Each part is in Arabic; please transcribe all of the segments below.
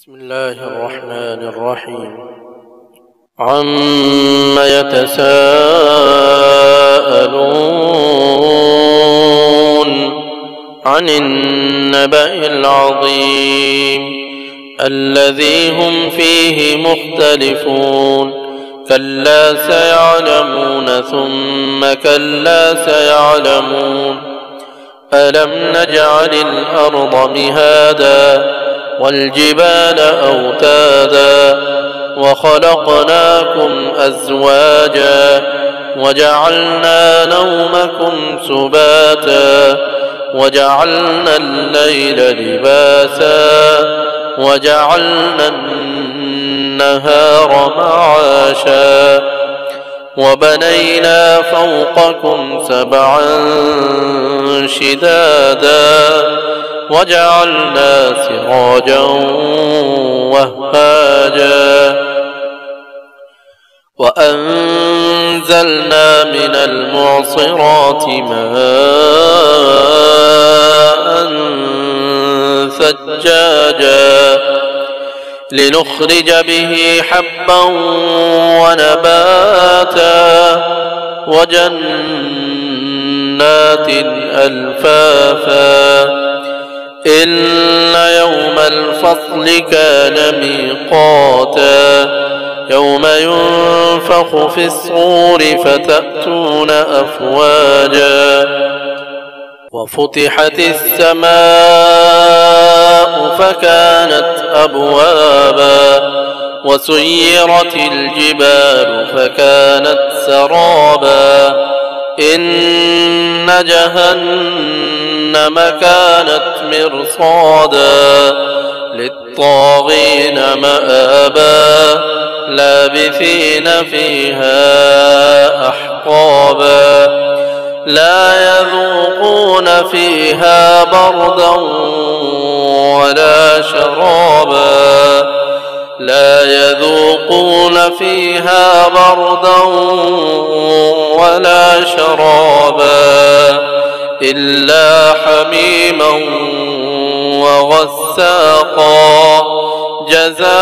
بسم الله الرحمن الرحيم. عم يتساءلون عن النبأ العظيم الذي هم فيه مختلفون كلا سيعلمون ثم كلا سيعلمون ألم نجعل الأرض مهادا والجبال أوتادا وخلقناكم أزواجا وجعلنا نومكم سباتا وجعلنا الليل لباسا وجعلنا النهار معاشا وبنينا فوقكم سبعا شدادا وجعلنا سراجا وهاجا وأنزلنا من المعصرات ماء ثجاجا لنخرج به حبا ونباتا وجنات ألفافا إن يوم الفصل كان ميقاتا يوم ينفخ في الصور فتأتون أفواجا وفتحت السماء فكانت أبوابا وسيرت الجبال فكانت سرابا إن جهنم كانت مرصادا للطاغين مآبا لابثين فيها أحقابا لا يذوقون فيها بردا ولا شرابا لا يذوقون فيها بردا ولا شرابا إلا حميما وغساقا جزاء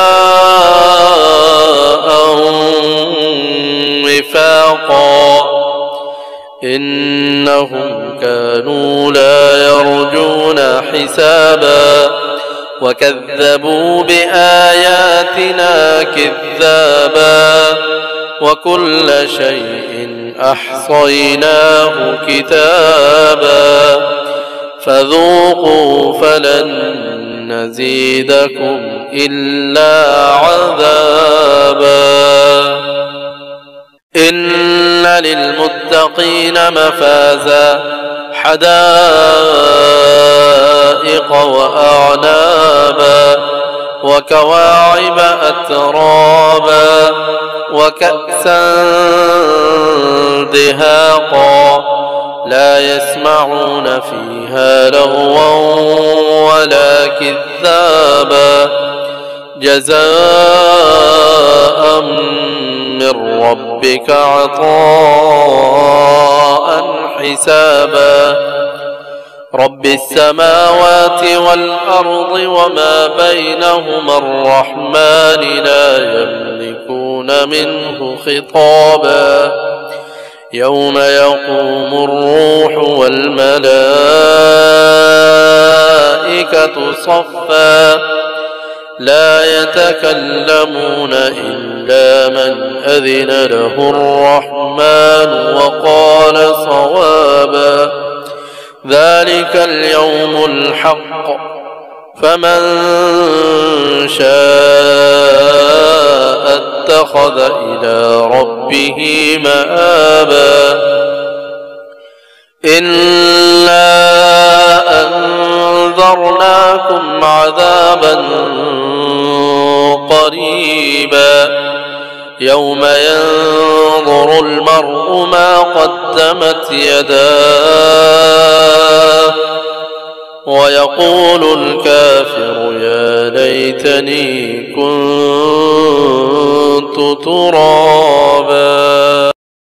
وفاقا إنهم كانوا لا يرجون حسابا وكذبوا بآياتنا كذابا وكل شيء أحصيناه كتابا فذوقوا فلن نزيدكم إلا عذابا إن للمتقين مفازا حدائق وأعنابا وكواعب أترابا وكأسا دهاقا لا يسمعون فيها لغوا ولا كذابا جزاء من ربك عطاء حسابا رب السماوات والأرض وما بينهما الرحمن لا يملكون منه خطابا يوم يقوم الروح والملائكة صفا لا يتكلمون إلا من أذن له الرحمن وقال صوابا ذلك اليوم الحق فمن شاء اتخذ إلى ربه مآبا إنا أنذرناكم عذابا قريبا يوم ينظر المرء ما قدمت يداه ويقول الكافر يا ليتني كنت ترابا.